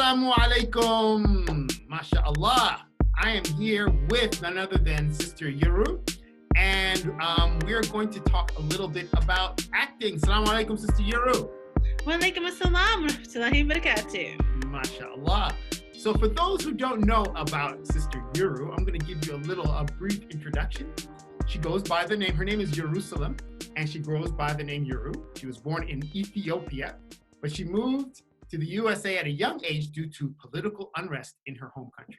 Assalamu alaikum. MashaAllah. I am here with none other than Sister Yeru, and we're going to talk a little bit about acting. Assalamu alaikum, Sister Yeru. Wa alaikum assalam wa rahmatullahi wa barakatuh. MashaAllah. So for those who don't know about Sister Yeru, I'm going to give you a brief introduction. She goes by the name, her name is Yerusalem, and she goes by the name Yeru. She was born in Ethiopia, but she moved to the USA at a young age due to political unrest in her home country.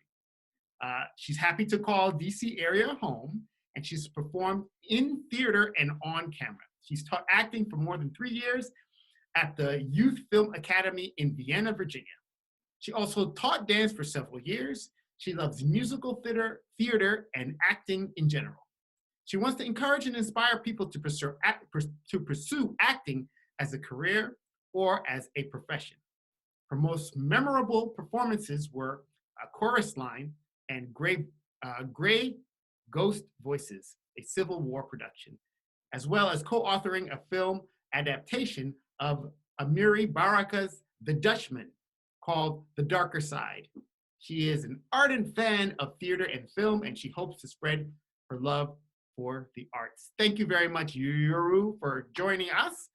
She's happy to call DC area home, and she's performed in theater and on camera. She's taught acting for more than 3 years at the Youth Film Academy in Vienna, Virginia. She also taught dance for several years. She loves musical theater and acting in general. She wants to encourage and inspire people to pursue acting as a career or as a profession. Her most memorable performances were A Chorus Line and Gray Ghost Voices, a Civil War production, as well as co-authoring a film adaptation of Amiri Baraka's The Dutchman called The Darker Side. She is an ardent fan of theater and film, and she hopes to spread her love for the arts. Thank you very much, Yeru, for joining us.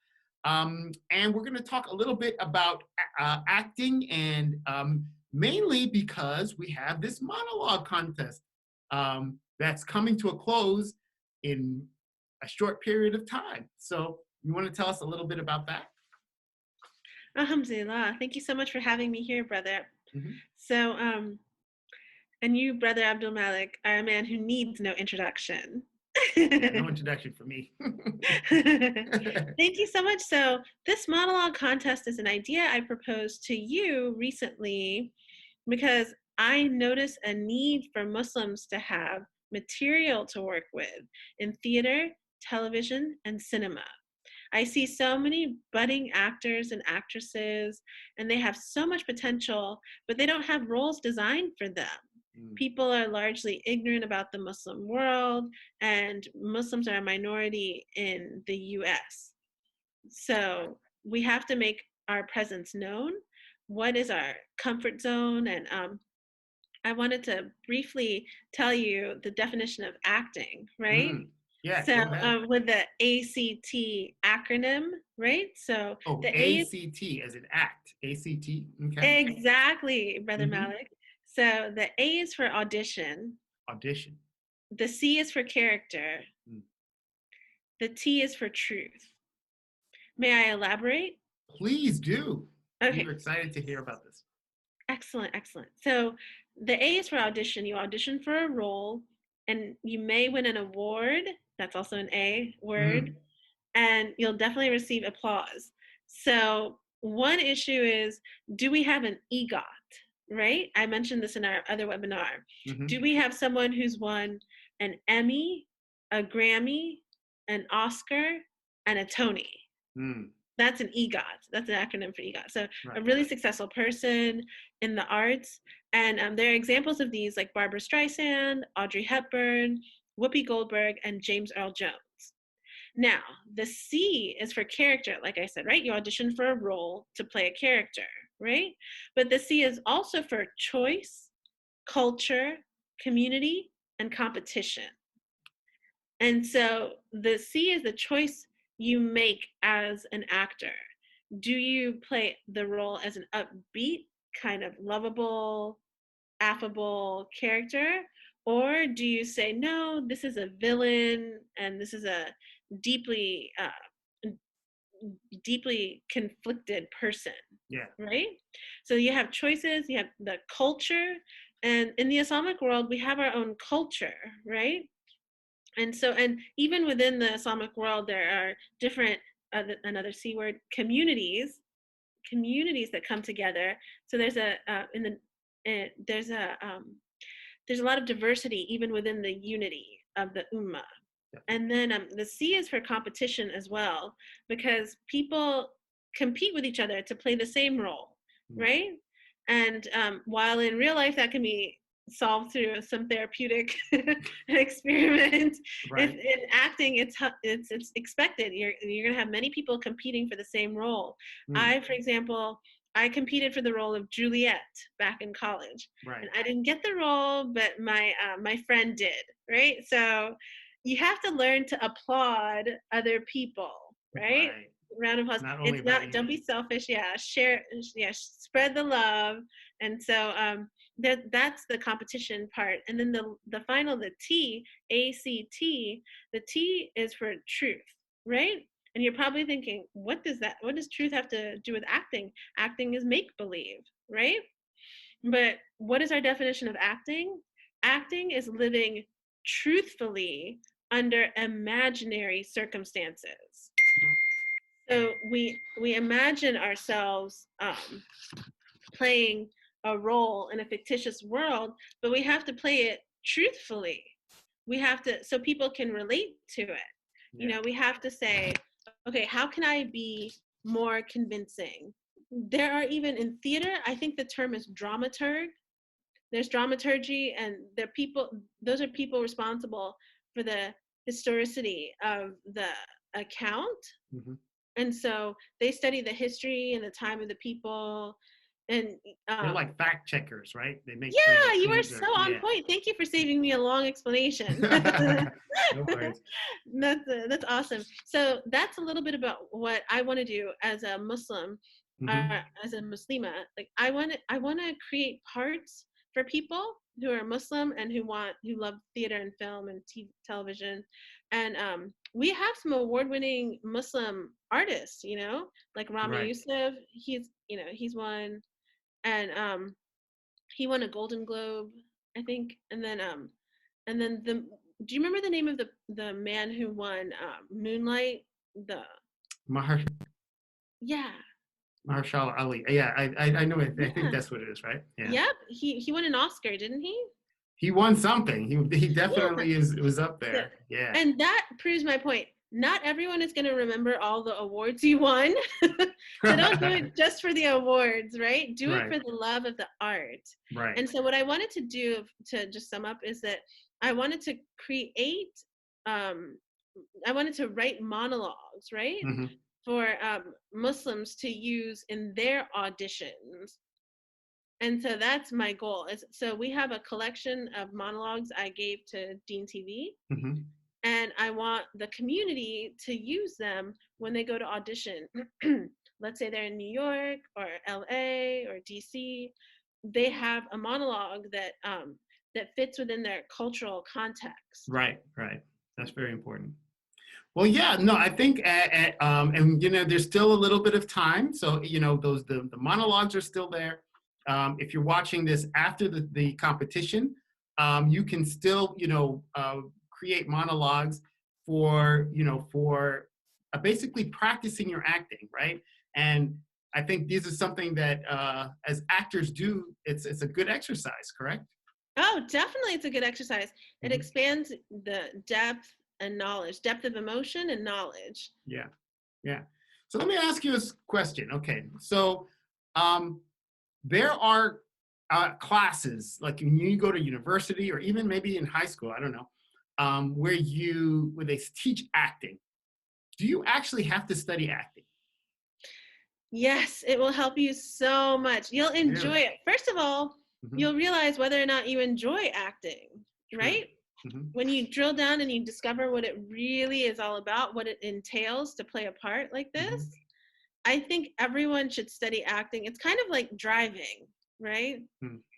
And we're going to talk a little bit about acting, and mainly because we have this monologue contest that's coming to a close in a short period of time. So you want to tell us a little bit about that? Alhamdulillah. Thank you so much for having me here, brother. Mm-hmm. So, and you, Brother Abdul Malik, are a man who needs no introduction. Yeah, no introduction for me. Thank you so much. So this monologue contest is an idea I proposed to you recently because I noticed a need for Muslims to have material to work with in theater, television, and cinema. I see so many budding actors and actresses, and they have so much potential, but they don't have roles designed for them. People are largely ignorant about the Muslim world, and Muslims are a minority in the US. So we have to make our presence known. What is our comfort zone? And I wanted to briefly tell you the definition of acting, right? Yeah. So with the ACT acronym, right? So the ACT as in act. ACT. Okay. Exactly, Brother Malik. So the A is for audition. Audition. The C is for character. The T is for truth. May I elaborate? Please do. Okay. We're excited to hear about this. Excellent, excellent. So the A is for audition. You audition for a role, and you may win an award. That's also an A word. And you'll definitely receive applause. So one issue is, do we have an EGOT? Right? I mentioned this in our other webinar. Do we have someone who's won an Emmy, a Grammy, an Oscar, and a Tony? That's an EGOT. That's an acronym for EGOT. So a really successful person in the arts. And there are examples of these like Barbara Streisand, Audrey Hepburn, Whoopi Goldberg, and James Earl Jones. Now, the C is for character, like I said, right? You audition for a role to play a character, right? But the C is also for choice, culture, community, and competition. And so the C is the choice you make as an actor. Do you play the role as an upbeat, kind of lovable, affable character? Or do you say, no, this is a villain and this is a deeply conflicted person? Yeah. Right? So you have choices, you have the culture, and in the Islamic world, we have our own culture, right? And so, and even within the Islamic world, there are different, another C word, communities that come together. So there's there's a lot of diversity even within the unity of the ummah. And then the C is for competition as well, because people compete with each other to play the same role, right? And while in real life that can be solved through some therapeutic experiment, in acting it's expected. You're going to have many people competing for the same role. I, for example, I competed for the role of Juliet back in college, Right. and I didn't get the role, but my friend did, right? So you have to learn to applaud other people, right? Right. Round of applause. Not only It's about not, you. don't be selfish. Yeah, share, yeah, spread the love. And so that's the competition part. And then the final, the T, ACT, the T is for truth, right? And you're probably thinking, what does truth have to do with acting? Acting is make believe, right? But what is our definition of acting? Acting is living truthfully under imaginary circumstances. So we imagine ourselves playing a role in a fictitious world, but we have to play it truthfully. We have to, so people can relate to it. You know, we have to say, okay, how can I be more convincing? There are even in theater, I think the term is dramaturg. There's dramaturgy, and those are people responsible for the historicity of the account. Mm-hmm. And so they study the history and the time of the people. And they're like fact checkers, right? They make sure yeah, that you are things so are, on point. Thank you for saving me a long explanation. No worries. That's awesome. So that's a little bit about what I want to do as a Muslim, as a Muslima. Like I want to create parts for people who are Muslim and who love theater and film and television. And we have some award-winning Muslim artists, you know, like Rami Right. Youssef. He's one, and he won a Golden Globe, I think. And then do you remember the name of the man who won Moonlight? Mahar Yeah. Mahershala Ali. Yeah, I know it. I think Yeah. that's what it is, right? Yeah. Yep. He won an Oscar, didn't he? He won something. He Yeah. definitely was up there. Yeah. And that proves my point. Not everyone is going to remember all the awards you won. So don't do it just for the awards, right? Do it Right. for the love of the art. Right. And so what I wanted to do, to just sum up, is that I wanted to create, I wanted to write monologues, right? Mm-hmm. For Muslims to use in their auditions. And so that's my goal. So we have a collection of monologues I gave to DeenTV. Mm-hmm. And I want the community to use them when they go to audition. Let's say they're in New York or LA or DC. They have a monologue that fits within their cultural context. Right. Right. That's very important. Well, yeah, no, I think, and you know, there's still a little bit of time, so you know, the monologues are still there. If you're watching this after the competition, you can still, you know, create monologues for, you know, for basically practicing your acting, right? And I think this is something that as actors do, it's a good exercise, correct? Oh, definitely, it's a good exercise. It expands the depth and knowledge, depth of emotion and knowledge. Yeah, yeah. So let me ask you a question. Okay, so there are classes like when you go to university or even maybe in high school, I don't know, where they teach acting. Do you actually have to study acting? Yes, it will help you so much. You'll enjoy Really? it. First of all, you'll realize whether or not you enjoy acting, right? When you drill down and you discover what it really is all about, what it entails to play a part like this, I think everyone should study acting. It's kind of like driving, right?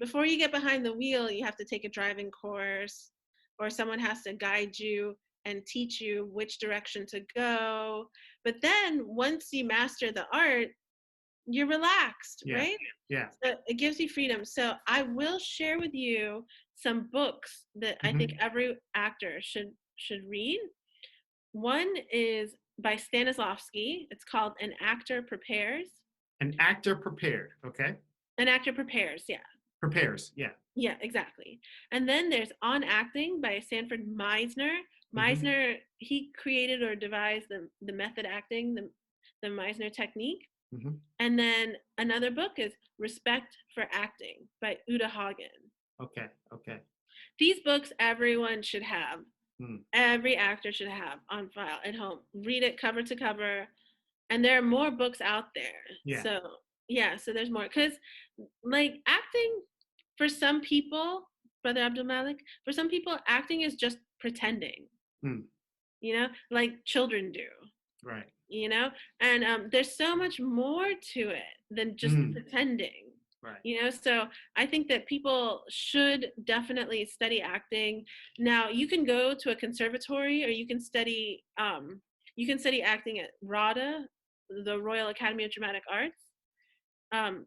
Before you get behind the wheel, you have to take a driving course, or someone has to guide you and teach you which direction to go. But then once you master the art, you're relaxed, right? Yeah. So it gives you freedom. So I will share with you some books that I think every actor should read. One is by Stanislavski. It's called An Actor Prepares. An actor prepared, okay? An Actor Prepares, yeah. Prepares, yeah. Yeah, exactly. And then there's On Acting by Sanford Meisner. Meisner, he created or devised the method acting, the Meisner technique. And then another book is Respect for Acting by Uta Hagen. Okay. These books everyone should have. Every actor should have on file at home. Read it cover to cover. And there are more books out there. Yeah. So Yeah, so there's more because like acting for some people, Brother Abdul Malik, for some people, acting is just pretending, Mm, like children do, right. you know? And there's so much more to it than just Mm, pretending, right. So I think that people should definitely study acting. Now, you can go to a conservatory or you can study acting at RADA, the Royal Academy of Dramatic Arts,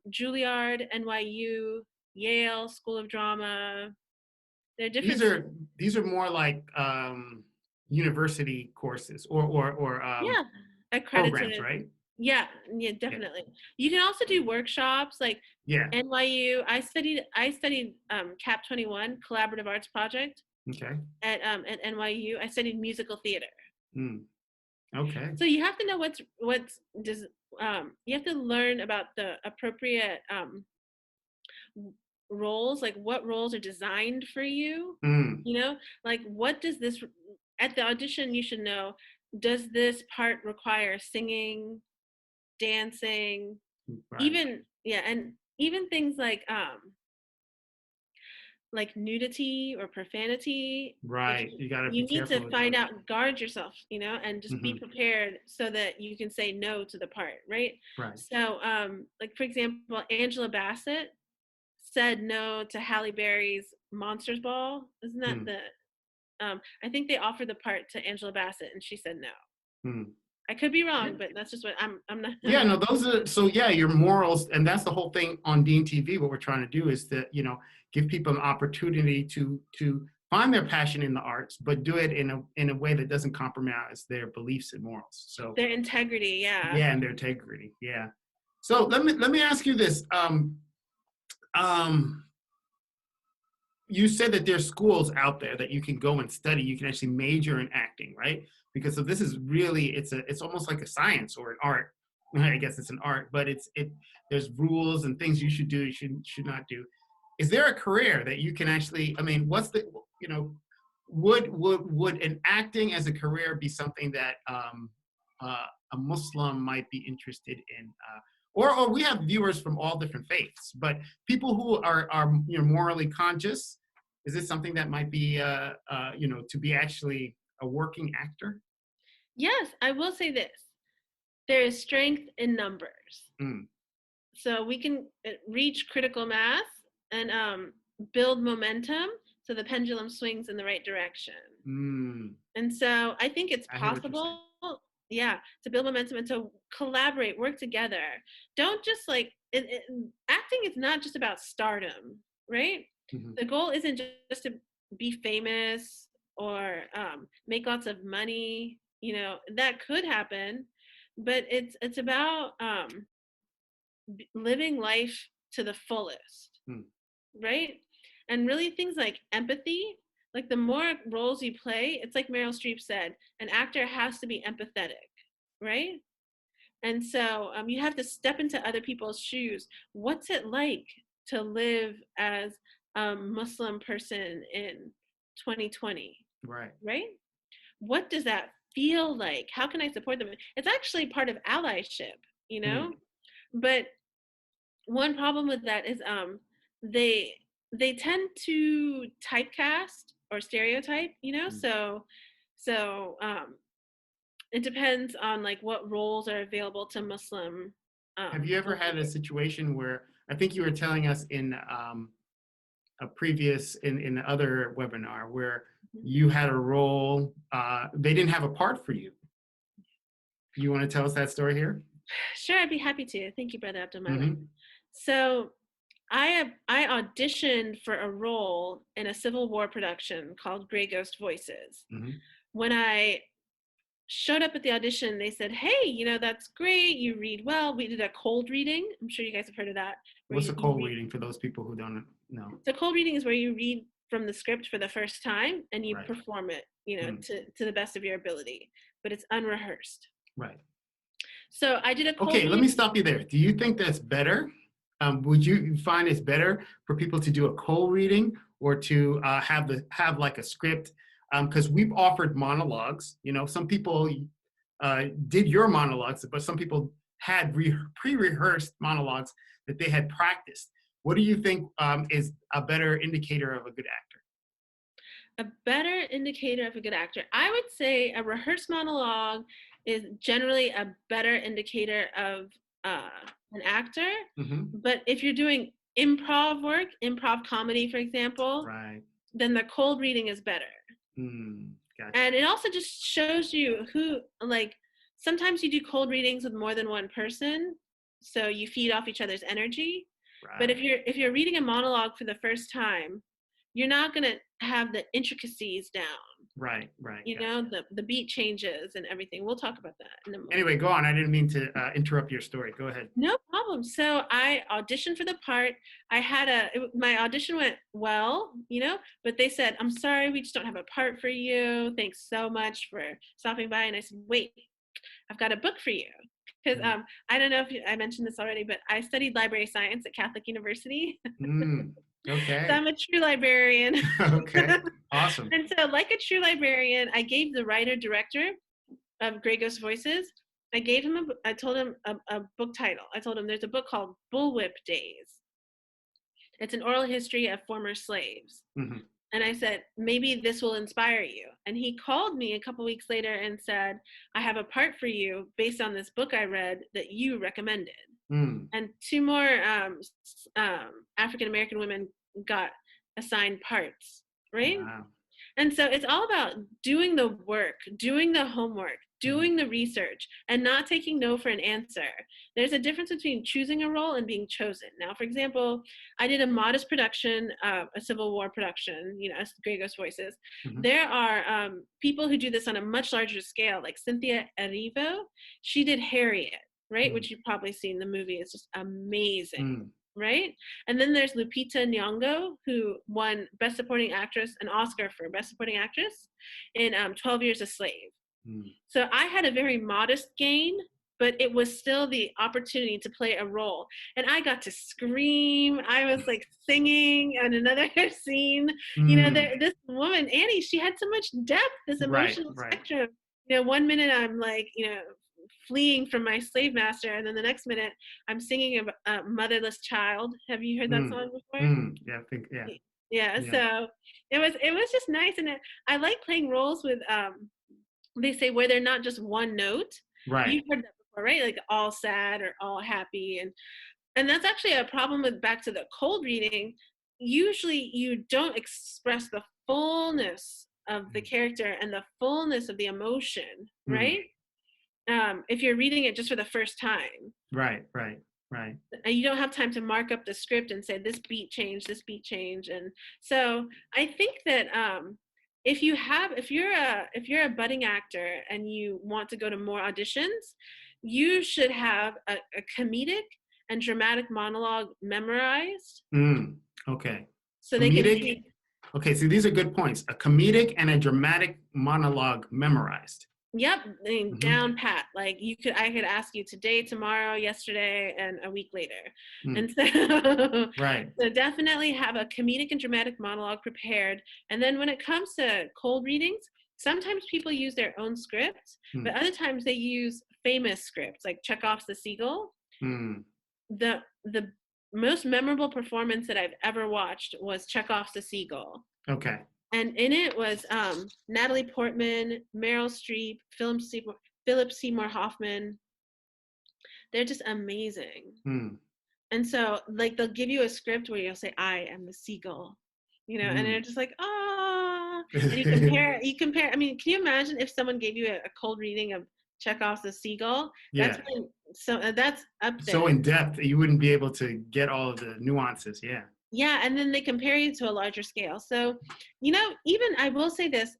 Juilliard, NYU, Yale School of Drama. There are These different, are these are more like university courses or yeah, programs, accredited. right? Yeah, yeah, Yeah. definitely. You can also do workshops like Yeah. NYU. I studied CAP 21 Collaborative Arts Project Okay. at NYU. I studied musical theater. Mm, okay. So you have to know what's does you have to learn about the appropriate roles, like what roles are designed for you, Mm, like what does this at the audition you should know, does this part require singing, dancing, right. even yeah, and even things like nudity or profanity, like Right. You got to be you need to careful with find those. out, guard yourself, and just be Hmm. prepared so that you can say no to the part, right? Right. So like for example, Angela Bassett said no to Halle Berry's Monsters Ball. Isn't that Mm, the I think they offered the part to Angela Bassett and she said no. mm. I could be wrong, but that's just what I'm not Yeah, no, those are so yeah, your morals, and that's the whole thing on DeenTV. What we're trying to do is to, give people an opportunity to find their passion in the arts, but do it in a way that doesn't compromise their beliefs and morals. So their integrity, yeah. yeah, and their integrity. Yeah. So let me ask you this. Um, you said that there's schools out there that you can go and study. You can actually major in acting, right? Because so this is really it's almost like a science or an art. I guess it's an art, but there's rules and things you should do, you should not do. Is there a career that you can actually? I mean, what's the would an acting as a career be something that a Muslim might be interested in? Or we have viewers from all different faiths, but people who are morally conscious, is this something that might be to be actually a working actor? Yes, I will say this. There is strength in numbers. Mm, So we can reach critical mass and build momentum so the pendulum swings in the right direction. mm, And so I think it's I hear what you're saying. possible, yeah, to build momentum and to collaborate, work together. Don't just acting is not just about stardom, right? Hmm. The goal isn't just to be famous or make lots of money. That could happen, but it's about living life to the fullest, Mm, right? And really things like empathy, like the more roles you play, it's like Meryl Streep said, an actor has to be empathetic, right? And so you have to step into other people's shoes. What's it like to live as a Muslim person in 2020, right. right? What does that feel like? How can I support them? It's actually part of allyship, you Mm, know? But one problem with that is they they tend to typecast or stereotype, mm. so it depends on like what roles are available to Muslim Have you ever had a filmmakers. situation where I think you were telling us in a previous in the other webinar where Mhm. you had a role, they didn't have a part for you. You want to tell us that story here? Sure, I'd be happy to. Thank you, Brother Abdul Malik. Mm-hmm. So I auditioned for a role in a Civil War production called Grey Ghost Voices. Mm-hmm. When I showed up at the audition, they said, "Hey, that's great. You read well." We did a cold reading. I'm sure you guys have heard of that, where What's a you cold read. reading for those people who don't know? So cold reading is where you read from the script for the first time and you Right. perform it, Mm, to the best of your ability, but it's unrehearsed. right. So I did a cold Okay, let read. me stop you there. Do you think that's better? Would you find it's better for people to do a cold reading or to have like a script? Because we've offered monologues. Some people did your monologues, but some people had pre-rehearsed monologues that they had practiced. What do you think is a better indicator of a good actor? A better indicator of a good actor. I would say a rehearsed monologue is generally a better indicator of an actor. Mm-hmm. But if you're doing improv work, improv comedy, for example, Right. then the cold reading is better. Gotcha. And it also just shows you who, like, sometimes you do cold readings with more than one person, so you feed off each other's energy. Right. But if you're reading a monologue for the first time, you're not going to have the intricacies down. Right. You know, the beat changes and everything. We'll talk about that in a moment. Anyway, go on. I didn't mean to interrupt your story. Go ahead. No problem. So I auditioned for the part. My audition went well, you know, but they said, "I'm sorry, we just don't have a part for you. Thanks so much for stopping by." And I said, "Wait, I've got a book for you." Because I don't know if I mentioned this already, but I studied library science at Catholic University. Okay. So I'm a true librarian. Okay. Awesome. And so, like a true librarian, I gave the writer-director of Grey Ghost Voices, I told him a book title. I told him there's a book called Bullwhip Days. It's an oral history of former slaves. Mm-hmm. And I said, maybe this will inspire you. And he called me a couple weeks later and said, I have a part for you based on this book I read that you recommended. And 2 more African-American women got assigned parts, right? Wow. And so it's all about doing the work, doing the homework, doing the research, and not taking no for an answer. There's a difference between choosing a role and being chosen. Now, for example, I did a modest production, a Civil War production, you know, as Grey Ghost Voices. There are people who do this on a much larger scale, like Cynthia Erivo. She did Harriet, right? Which you've probably seen. The movie is just amazing. Right? And then there's Lupita Nyong'o, who won Best Supporting Actress, an Oscar for Best Supporting Actress in 12 Years a Slave. So I had a very modest gain, but it was still the opportunity to play a role. And I got to scream. I was like singing on another scene. You know, this woman, Annie, she had so much depth, this emotional spectrum. You know, 1 minute I'm like, you know, fleeing from my slave master, and then the next minute I'm singing a motherless child. Have you heard that song before? Yeah, I think So it was just nice, and I like playing roles with they say where they're not just one note. You've heard that before, right? Like all sad or all happy, and that's actually a problem with, back to the cold reading. Usually you don't express the fullness of the character and the fullness of the emotion, right? If you're reading it just for the first time. Right. And you don't have time to mark up the script and say this beat change. And so I think that if you're a budding actor and you want to go to more auditions, you should have a comedic and dramatic monologue memorized. Okay. So comedic, they can see. Okay, so these are good points. A comedic and a dramatic monologue memorized. Yep, down pat. Like I could ask you today, tomorrow, yesterday, and a week later. And so, so definitely have a comedic and dramatic monologue prepared. And then when it comes to cold readings, sometimes people use their own scripts, but other times they use famous scripts, like Chekhov's The Seagull. The most memorable performance that I've ever watched was Chekhov's The Seagull. Okay. And in it was Natalie Portman, Meryl Streep, Philip Seymour Hoffman. They're just amazing. And so, like, they'll give you a script where you'll say, "I am the seagull," you know, and they're just like, "Ah." And you compare. I mean, can you imagine if someone gave you a cold reading of Chekhov's The Seagull? Yeah. That's up there. So in depth, you wouldn't be able to get all of the nuances. Yeah. Yeah, and then they compare you to a larger scale. So, you know, even I will say this,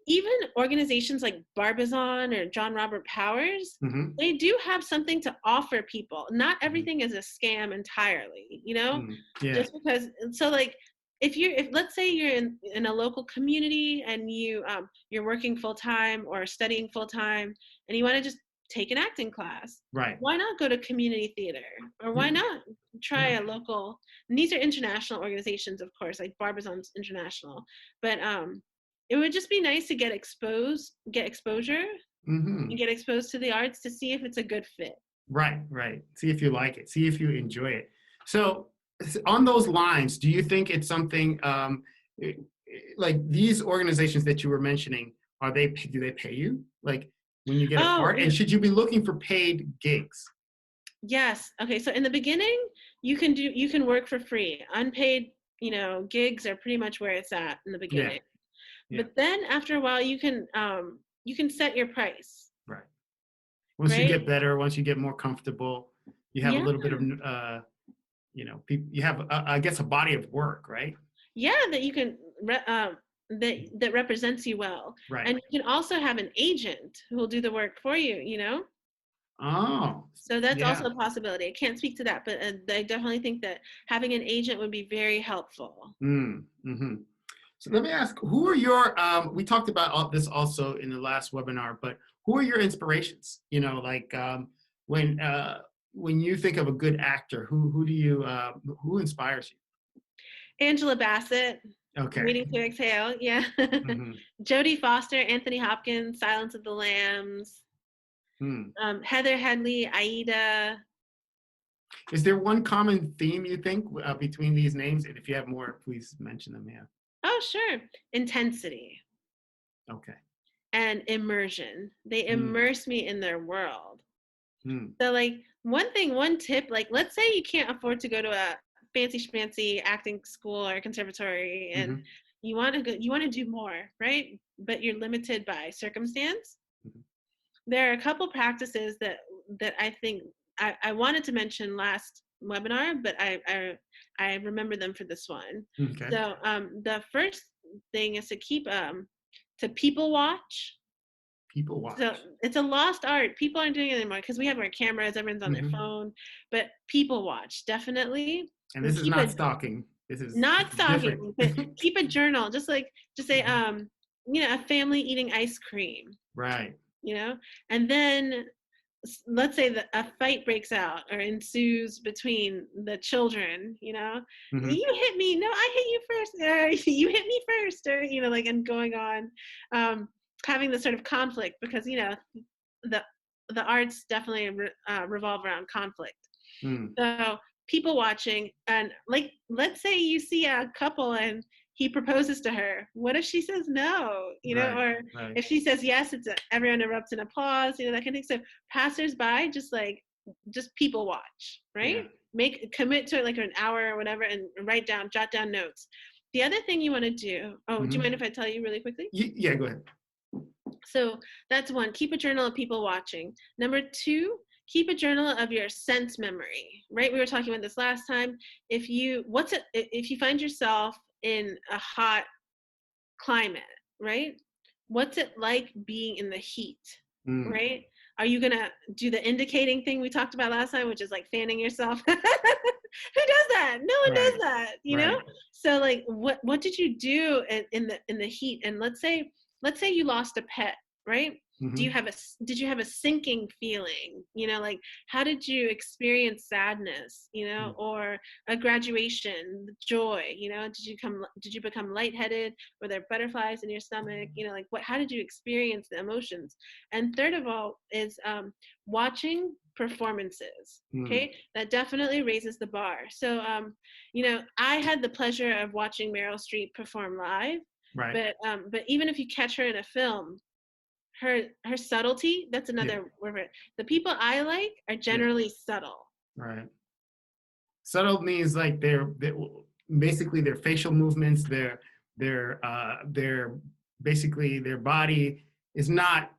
even organizations like Barbizon or John Robert Powers, they do have something to offer people. Not everything is a scam entirely, you know? Just because, so like, if let's say you're in a local community and you're working full time or studying full time, and you want to just take an acting class. Why not go to community theater? Or why not try a local, and these are international organizations, of course, like Barbizon's international. But it would just be nice to get exposure, and get exposed to the arts to see if it's a good fit. Right, right. See if you like it. See if you enjoy it. So, on those lines, do you think it's something eh, like these organizations that you were mentioning? Do they pay you like when you get a Oh, part? And should you be looking for paid gigs? yes. Okay, so in the beginning, you can work for free. Unpaid, gigs are pretty much where it's at in the Yeah, beginning. yeah, But then after a while, you can set your price, right. Once you right? get better, once you get more comfortable, you have a Yeah. little bit of you have I guess a body of work, right? Yeah, that you can that represents you well. Right. And you can also have an agent who will do the work for you. Oh, So that's also yeah. a possibility. I can't speak to that, but I definitely think that having an agent would be very helpful. Mm-hmm. So let me ask, who are your, we talked about this also in the last webinar, but who are your inspirations? Like when you think of a good actor, who inspires Angela Bassett, you? Okay. Waiting to Exhale, yeah. Hmm. Jodie Foster, Anthony Hopkins, Silence of the Lambs, Hmm. Heather Headley, Aida. Is there one common theme you think between these names? And if you have more, please mention them. Yeah. Oh, sure. Intensity Okay. and immersion. They Hmm. immerse me in their world. Hmm. So, like, one tip, like, let's say you can't afford to go to a fancy schmancy acting school or conservatory, and Hmm. you want to do more, right? But you're limited by circumstance. Hmm. There are a couple practices that I think I wanted to mention last webinar, but I remember them for this one. Okay. So the first thing is to keep to people watch. People So watch. it's a lost art. People aren't doing it anymore because we have our cameras, everyone's on their Hmm. phone. But people watch definitely, And and this is keep not a stalking. This not is different. stalking, but keep a journal. Just say Mhm. a family eating ice cream, Right. you know, and then let's say that a fight breaks out or ensues between the children, Hmm. you hit me, no, I hit you first, or you hit me first, or like, and going on, having this sort of conflict because the the arts definitely revolve around conflict. Mm. So people watching, and like, let's say you see a couple and he proposes to her. What if she says no? Right. Or Right. if she says yes, everyone erupts in applause. That kind of thing. So passersby, just people watch, right? Yeah. Commit to like an hour or whatever, and jot down notes. The other thing you want to do. Oh, do you mind Hmm. if I tell you really quickly? Yeah. Go ahead. So that's one, keep a journal of people watching. Number two, keep a journal of your sense memory, right? We were talking about this last time. If you find yourself in a hot climate, right? What's it like being in the heat, Mm. right? Are you gonna do the indicating thing we talked about last time, which is like fanning yourself? Who does that? No one does Right. that. Right. So like, what did you do in the heat? And let's say you lost a pet, right? Hmm. Did you have a sinking feeling? Like, how did you experience sadness? Mm. Or a graduation, joy? Did you become lightheaded? Were there butterflies in your stomach? Like, how did you experience the emotions? And third of all is watching performances. Mm. Okay, that definitely raises the bar. So I had the pleasure of watching Meryl Streep perform live, Right. but even if you catch her in a film, her subtlety, that's Yeah. another word for it. The people I like are Yeah. generally subtle. Right. Subtle means like basically their facial movements, their basically their body is not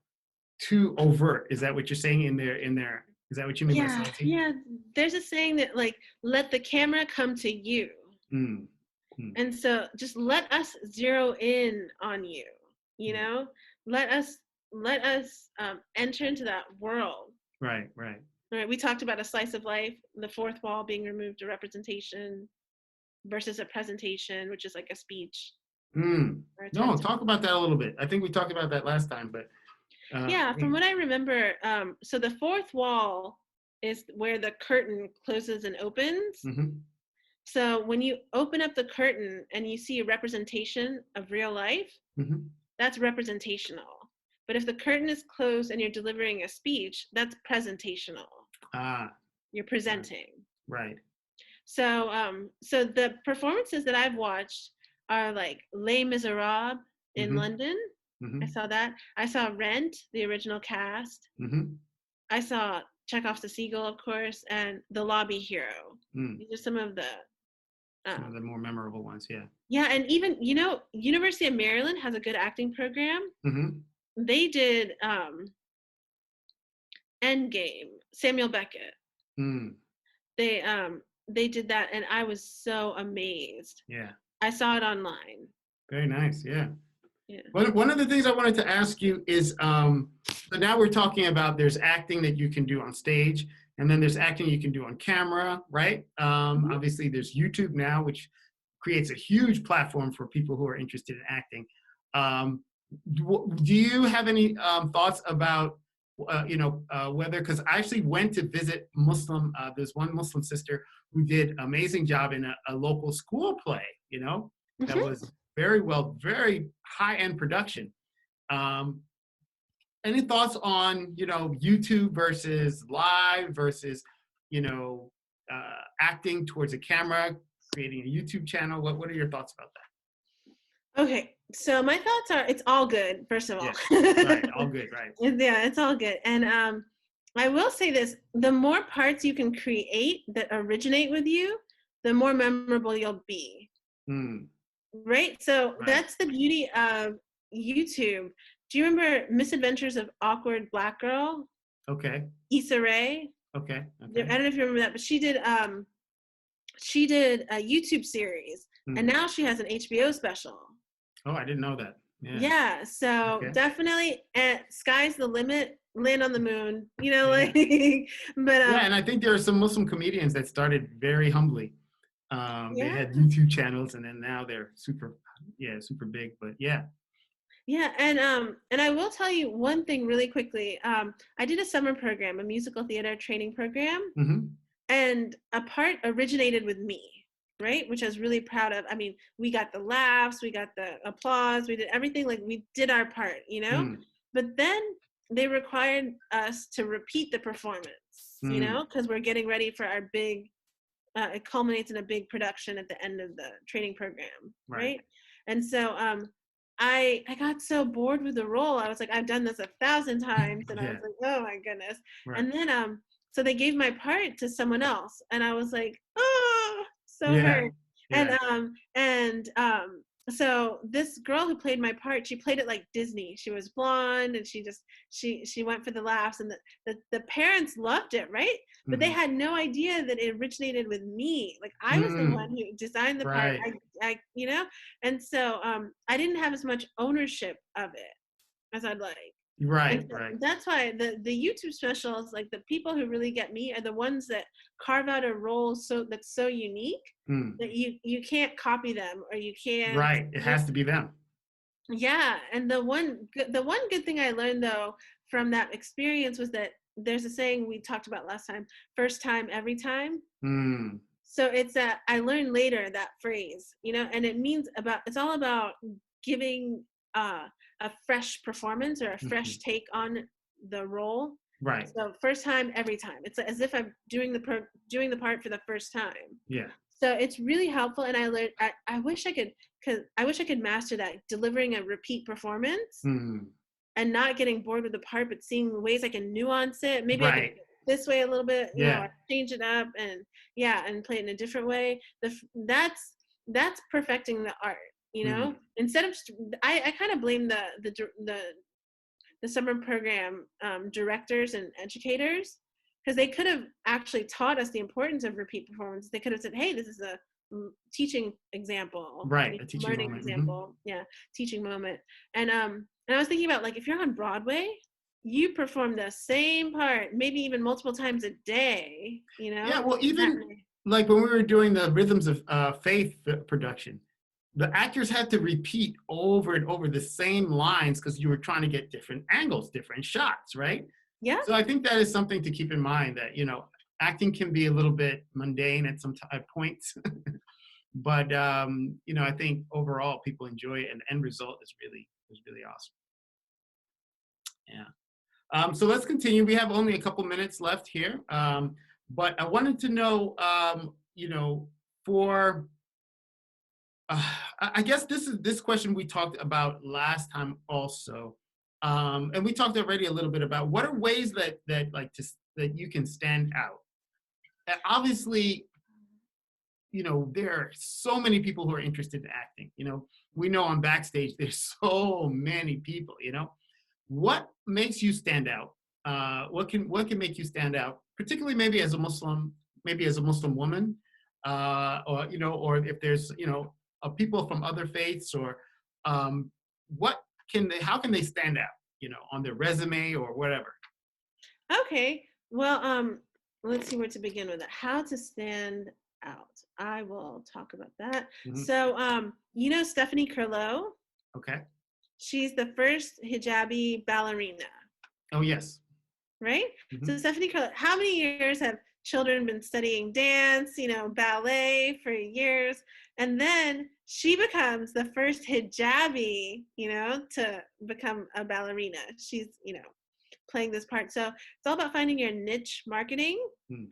too overt. Is that what you're saying in their? Is that what you mean by Yeah, subtlety? yeah. There's a saying that, like, let the camera come to you. Mm. Mm. And so just let us zero in on you, you Yeah. know? Let us enter into that world. Right. Right. Right? We talked about a slice of life, the fourth wall being removed, a representation versus a presentation, which is like a speech Mm. or a TED No, talk. talk about that a little bit. I think we talked about that last time, but Yeah, from what I remember, so the fourth wall is where the curtain closes and opens. mm-hmm. So when you open up the curtain and you see a representation of real life, Mm-hmm. that's representational. But if the curtain is closed and you're delivering a speech, that's presentational. Ah, You're presenting. right. So so the performances that I've watched are like Les Miserables in Mm-hmm. London. I Mm-hmm. saw that. I saw Rent, the original cast. Mm-hmm. I saw Chekhov's The Seagull, of course, and The Lobby Hero. Mm. These are some of the Some of um, the more memorable ones, yeah. yeah, and even University of Maryland has a good acting program. Mm-hmm. They did Endgame, Samuel Beckett. Mm. They they did that, and I was so amazed. Yeah. I saw it online. Very nice. Yeah. Yeah. One of the things I wanted to ask you is, so now we're talking about there's acting that you can do on stage, and then there's acting you can do on camera, right? Mhm. Obviously, there's YouTube now, which creates a huge platform for people who are interested in acting. Um, do you have any thoughts about, whether, because I actually went to visit there's one Muslim sister who did amazing job in a local school play, that Mhm. was very high-end production. Um, any thoughts on, YouTube versus live versus, you know, acting towards a camera, creating a YouTube channel? What are your thoughts about that? Okay, so my thoughts are it's all good, first of all. Yeah, right. All good, right. Yeah, it's all good. And I will say this, the more parts you can create that originate with you, the more memorable you'll be. Mm, Right? So right. that's the beauty of YouTube. Do you remember Misadventures of Awkward Black Girl? Okay. Issa Rae? Okay. I Okay. don't know if you remember that, but she did a YouTube series, and Mm. now she has an HBO special. Oh, I didn't know that. Yeah. Yeah, so Okay. definitely, sky's the limit. Land on the moon, Yeah. like. But Yeah, and I think there are some Muslim comedians that started very humbly. They yeah, had YouTube channels, and then now they're super big. But yeah. yeah, and I will tell you one thing really quickly. I did a summer program, a musical theater training program, Mm-hmm. and a part originated with me, right, which I was really proud of. I mean, we got the laughs, we got the applause, we did everything, like we did our part. Mm, But then they required us to repeat the performance, mm, because we're getting ready for our big it culminates in a big production at the end of the training program, right. right? And so I got so bored with the role. I was like, I've done this 1,000 times, and I was Yeah. like, oh my goodness. Right. And then so they gave my part to someone else, and I was like, oh, so Yeah. hurt. Yeah. And so this girl who played my part, she played it like Disney. She was blonde, and she went for the laughs, and the parents loved it, right? But they Mm-hmm. had no idea that it originated with me. Like I was the Mm, one who designed the part. right. And so I didn't have as much ownership of it as I'd like. And Right. so Right. that's why the YouTube specials, like the people who really get me, are the ones that carve out a role that's so unique Mm, that you can't copy them, or you can't. right. It has to be them. Yeah, and the one good thing I learned though from that experience was that there's a saying we talked about last time: first time, every time. Mm, So it's that I learned later that phrase, and it's all about giving a fresh performance or a mm-hmm. fresh take on the role. Right. So first time, every time. It's as if I'm doing the part for the first time. Yeah. So it's really helpful, and I learned. I wish I could, because I wish I could master that, delivering a repeat performance Mm, and not getting bored with the part, but seeing ways I can nuance it. Maybe I could right. do it this way a little bit, Yeah. I change it up, and yeah, and play it in a different way. That's perfecting the art. Mm, Instead of I kind of blame the summer program directors and educators, because they could have actually taught us the importance of repeat performance. They could have said, hey, this is a teaching example, right. A teaching learning moment. Mm-hmm. example, yeah, teaching moment. And I was thinking about, like, if you're on Broadway, you perform the same part maybe even multiple times a day, Yeah. Well, even matinee. like when we were doing the Rhythms of Faith production, the actors had to repeat over and over the same lines because you were trying to get different angles, different shots, right? Yeah. So I think that is something to keep in mind, that acting can be a little bit mundane at points, but I think overall people enjoy it, and the end result is really awesome. Yeah. So let's continue. We have only a couple minutes left here. But I wanted to know, for I guess this question we talked about last time also, and we talked already a little bit about what are ways that you can stand out. Obviously, there are so many people who are interested in acting. We know on backstage there's so many people. What makes you stand out? What can make you stand out, particularly maybe as a Muslim, maybe as a Muslim woman, or if there's people from other faiths, or how can they stand out, on their resume or whatever? Okay. Well, let's see where to begin with it. How to stand out. I will talk about that. Mhm. So, Stephanie Curlow. Okay. She's the first hijabi ballerina, Oh, yes. right? So Mhm. Stephanie Curlow, how many years have children been studying dance, ballet for years? And then she becomes the first hijabi, to become a ballerina. She's, playing this part. So it's all about finding your niche marketing. Mm.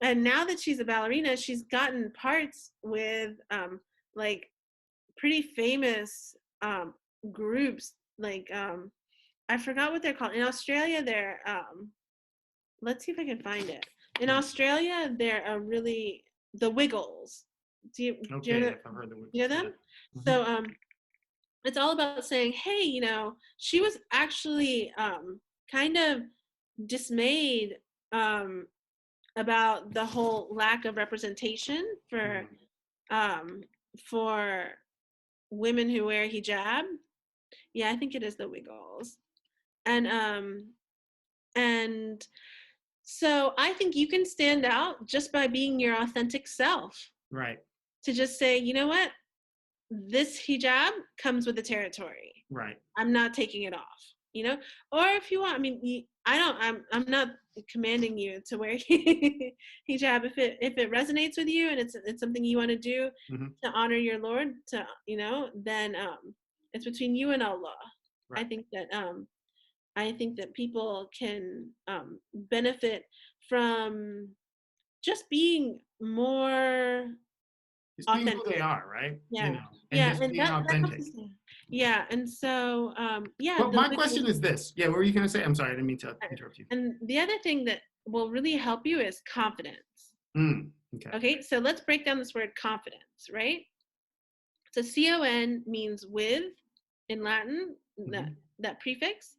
And now that she's a ballerina, she's gotten parts with like pretty famous groups. Like I forgot what they're called. In Australia, they're let's see if I can find it. In Australia, they're really the Wiggles. Do you know, I've heard the word. you know them? Yeah. Mhm. So it's all about saying, hey, she was actually kind of dismayed um, about the whole lack of representation um, for women who wear hijab. Yeah, I think it is the Wiggles. And and so I think you can stand out just by being your authentic self. Right. To just say, you know what, this hijab comes with the territory. Right. I'm not taking it off. Or if you want, I mean, I'm not commanding you to wear hijab. If it resonates with you and it's something you want to do Mm-hmm. to honor your Lord, then it's between you and Allah. Right. I think that people can benefit from just being more Just being who they authentic. are, right? Yeah, And yeah, just and being that helps authentic. us. Yeah, and so yeah. But my question is this. Yeah, what were you going to say? I'm sorry, I didn't mean to interrupt you. And the other thing that will really help you is confidence. Okay. Okay, so let's break down this word confidence, right? So con means with in Latin, that prefix.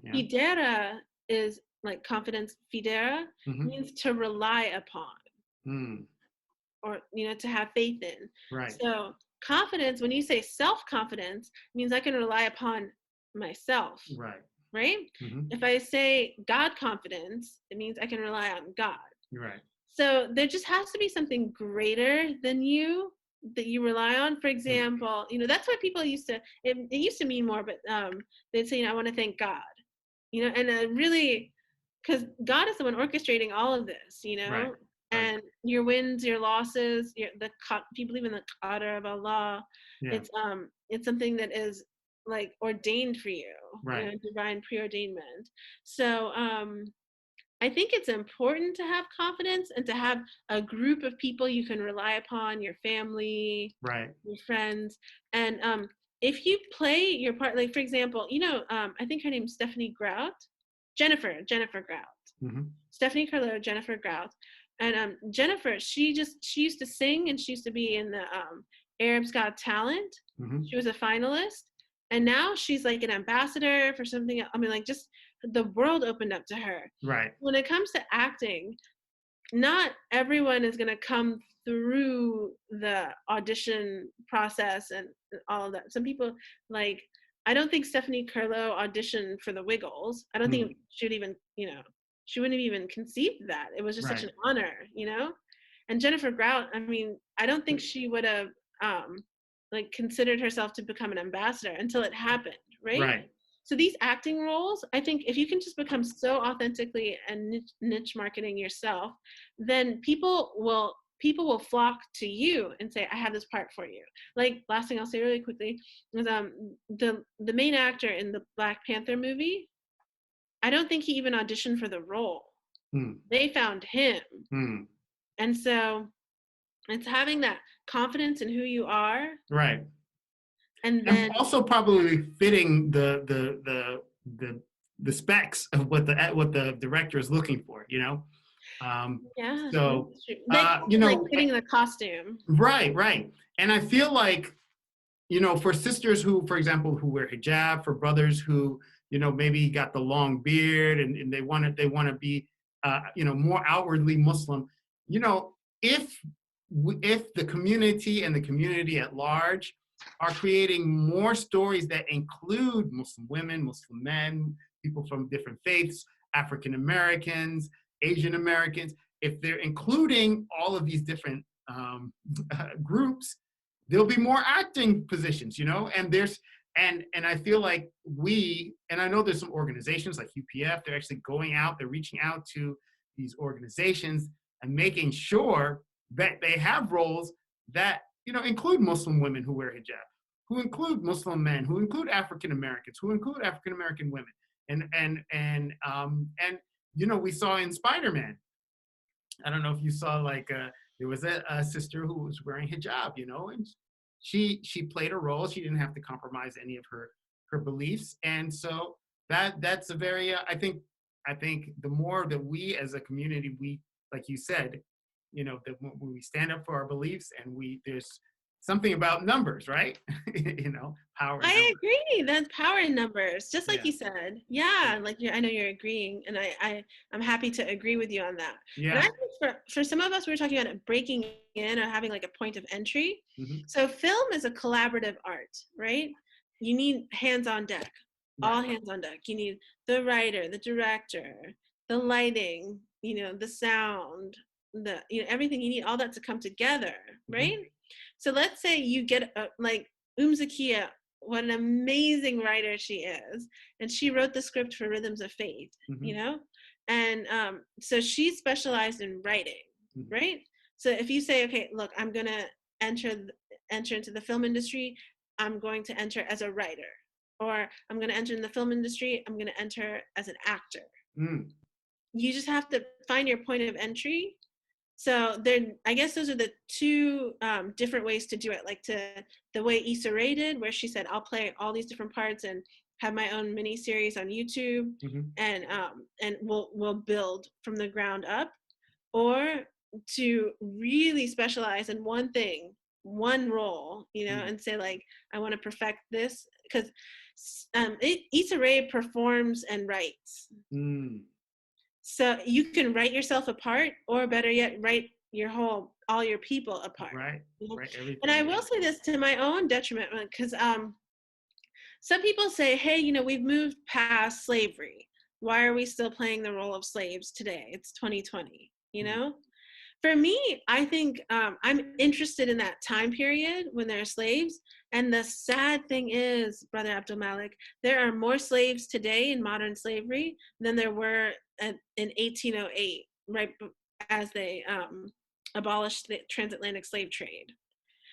Yeah. Fidera is like confidence. Fidera means to rely upon, or to have faith in. Right. So confidence, when you say self-confidence, means I can rely upon myself. Right. Right? If I say God confidence, it means I can rely on God. Right. So there just has to be something greater than you that you rely on. For example, that's what people used to, it used to mean more, but they'd say, I want to thank God, and really, because God is the one orchestrating all of this, Right. and your wins, your losses, if you believe in the qadar of Allah, it's something that is like ordained for you, right. Divine preordainment. So I think it's important to have confidence and to have a group of people you can rely upon, your family, right, your friends. And if you play your part, like for example, I think her name's Jennifer Grout. Stephanie Curlow, Jennifer Grout. And Jennifer, she used to sing, and she used to be in the Arab's Got Talent. She was a finalist. And now she's like an ambassador for something. I mean, like, just the world opened up to her. Right. When it comes to acting, not everyone is going to come through the audition process and all of that. Some people, like, I don't think Stephanie Curlow auditioned for the Wiggles. I don't think she would even, she wouldn't have even conceived that. It was just such an honor, And Jennifer Grout, I mean, I don't think she would have like considered herself to become an ambassador until it happened, right? Right. So these acting roles, I think if you can just become so authentically and niche marketing yourself, then people will flock to you and say, I have this part for you. Like, last thing I'll say really quickly is the main actor in the Black Panther movie, I don't think he even auditioned for the role. Mm. They found him. Mm. And so it's having that confidence in who you are, Right. and And then also probably fitting the specs of what the director is looking for, you know? yeah, So, that's true. Like you like know, fitting the costume. right, right. And I feel like, you know, for sisters who, for example, who wear hijab, for brothers who, you know, maybe got the long beard and they want to be, you know, more outwardly Muslim, you know, if the community and the community at large are creating more stories that include Muslim women, Muslim men, people from different faiths, African Americans, Asian Americans, if they're including all of these different groups, there'll be more acting positions, you know, and I feel like and I know there's some organizations like UPF, they're actually going out, they're reaching out to these organizations and making sure that they have roles that, you know, include Muslim women who wear hijab, who include Muslim men, who include African Americans, who include African American women. And you know, we saw in Spider-Man, I don't know if you saw, like, there was a sister who was wearing hijab, you know, and she played a role. She didn't have to compromise any of her beliefs, and so that's a very I think the more that we as a community, we, like you said, you know, that when we stand up for our beliefs, and there's something about numbers, right? You know, power in I numbers. agree. That's power in numbers, just like Yeah, you said. Yeah, yeah, like I know you're agreeing, and I'm happy to agree with you on that. And I yeah. think for some of us, we were talking about it breaking in or having like a point of entry. Hmm. So film is a collaborative art, right? You need hands on deck, all Right. hands on deck. You need the writer, the director, the lighting, the sound, everything. You need all that to come together, Hmm. right? So let's say you get like Zakia, what an amazing writer she is, and she wrote the script for Rhythms of Faith, Hmm. and so she specialized in writing, Hmm. right? So if you say, okay, look, I'm gonna enter into the film industry, I'm going to enter as a writer, or I'm gonna enter in the film industry, I'm gonna enter as an actor. Mm. You just have to find your point of entry. So I guess those are the two different ways to do it. Like the way Issa Rae did, where she said, "I'll play all these different parts and have my own mini series on YouTube, Hmm. and we'll build from the ground up," or to really specialize in one thing, one role, Mm. and say like, I want to perfect this, because Issa Rae performs and writes. Mm. So you can write yourself apart, or better yet, write all your people apart. Right. Right. And I Everything. will Yeah. say this to my own detriment, because some people say, hey, we've moved past slavery. Why are we still playing the role of slaves today? It's 2020, Mm. For me, I think I'm interested in that time period when there are slaves. And the sad thing is, Brother Abdul Malik, there are more slaves today in modern slavery than there were in 1808, right as they abolished the transatlantic slave trade.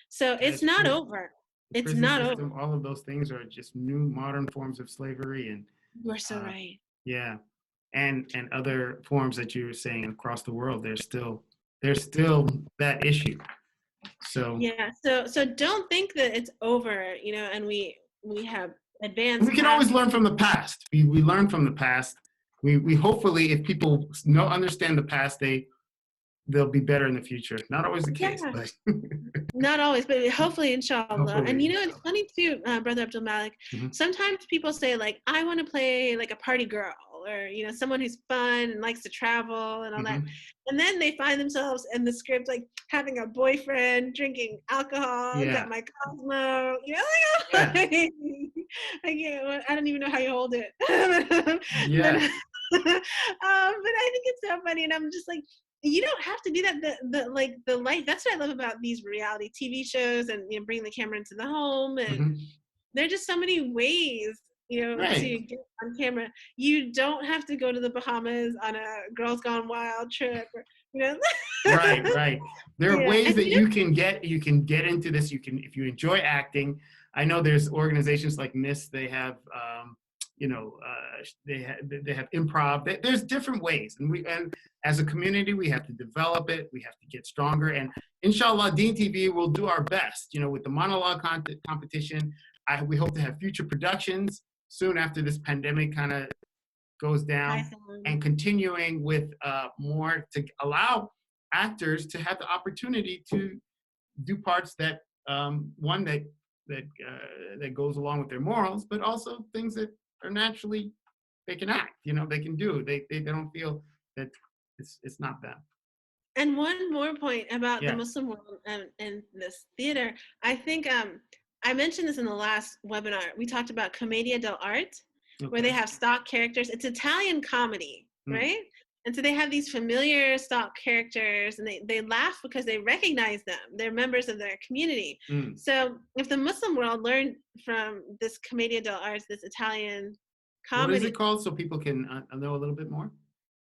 So That it's is not true. over. The It's prison not over. system, all of those things are just new modern forms of slavery, and You're so uh, right. yeah, and other forms that you were saying across the world. There's still that issue. So Yeah. So don't think that it's over, and we have we advanced can past. always learn from the past. We learn from the past. We hopefully, if people understand the past, they'll be better in the future. Not always the case, Yeah. but Not always, but hopefully, inshallah. And hopefully. it's funny too, Brother Abdul Malik. Mhm. Sometimes people say like, I want to play like a party girl, or someone who's fun and likes to travel and all that. Mhm. And then they find themselves in the script like having a boyfriend, drinking alcohol, got Yeah, my Cosmo, yeah, I can't. I don't even know how you hold it. but, yes. but I think it's so funny, and I'm just like, you don't have to do that. The life. That's what I love about these reality TV shows, and bring the camera into the home, and Mhm. there are just so many ways Right. to get on camera. You don't have to go to the Bahamas on a Girls Gone Wild trip, or, Right, right. There are yeah. ways And that you can get into this. You can, if you enjoy acting. I know there's organizations like Miss. They have they have improv. There's different ways, and as a community, we have to develop it. We have to get stronger, and inshallah, DeenTV will do our best. With the monologue competition, we hope to have future productions soon after this pandemic kind of goes down, and continuing with more to allow actors to have the opportunity to do parts that that goes along with their morals, but also things that are naturally they can act. They can do. They don't feel that it's not them. And one more point about the Muslim world and this theater. I think I mentioned this in the last webinar. We talked about Commedia dell'arte, where they have stock characters. It's Italian comedy, right? And so they have these familiar stock characters, and they laugh because they recognize them. They're members of their community. So if the Muslim world learned from this Commedia dell'arte, this Italian comedy. What is it called so people can know a little bit more?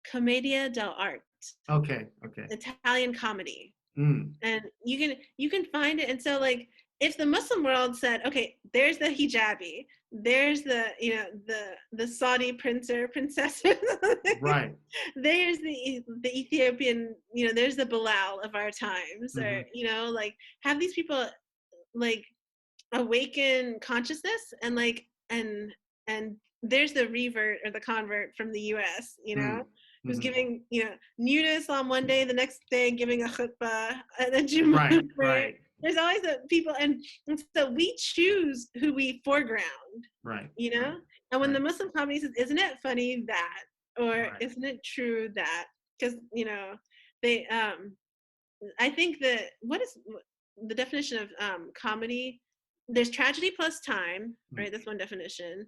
Commedia dell'arte. Okay. Italian comedy. And you can find it. And so if the Muslim world said, okay, there's the hijabi, there's the the Saudi prince or princess, right? There's the Ethiopian, there's the Bilal of our times, or have these people awaken consciousness and there's the revert or the convert from the U.S. Who's giving new to Islam one day, the next day giving a khutbah and a Jummah. Right. There's always the people, and so we choose who we foreground. Right. And when the Muslim comedy says, "Isn't it funny that?" or "Isn't it true that?" Because they I think that what is the definition of comedy? There's tragedy plus time, right? That's one definition.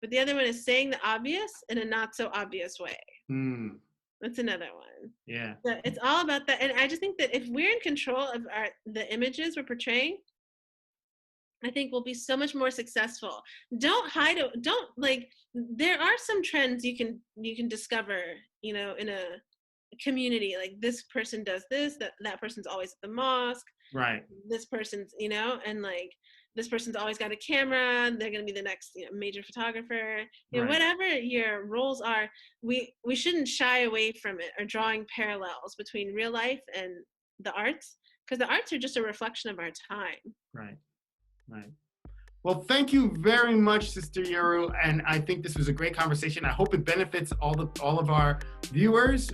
But the other one is saying the obvious in a not so obvious way. That's another one. Yeah. So it's all about that. And I just think that if we're in control of the images we're portraying, I think we'll be so much more successful. Don't hide it. There are some trends you can discover, in a community. Like this person does this, that person's always at the mosque. Right. This person's, and this person's always got a camera. They're going to be the next major photographer. Whatever your roles are, we shouldn't shy away from it or drawing parallels between real life and the arts, because the arts are just a reflection of our time. Right. Well, thank you very much, Sister Yeru, and I think this was a great conversation. I hope it benefits all of our viewers,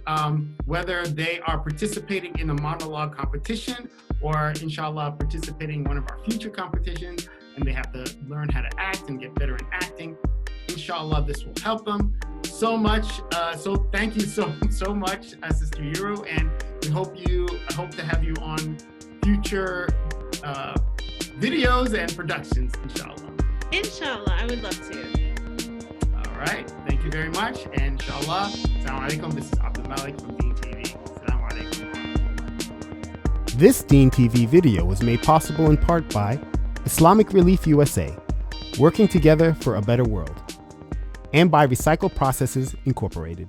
whether they are participating in a monologue competition or, inshallah, participating in one of our future competitions, and they have to learn how to act and get better in acting. Inshallah, this will help them so much. So thank you so much, Sister Yeru, and I hope to have you on future videos and productions, inshallah. Inshallah, I would love to. All right, thank you very much, and inshallah. Assalamu alaikum. This is Abdul Malik from DeenTV. Assalamu alaikum. This DeenTV video was made possible in part by Islamic Relief USA, working together for a better world, and by Recycle Processes Incorporated.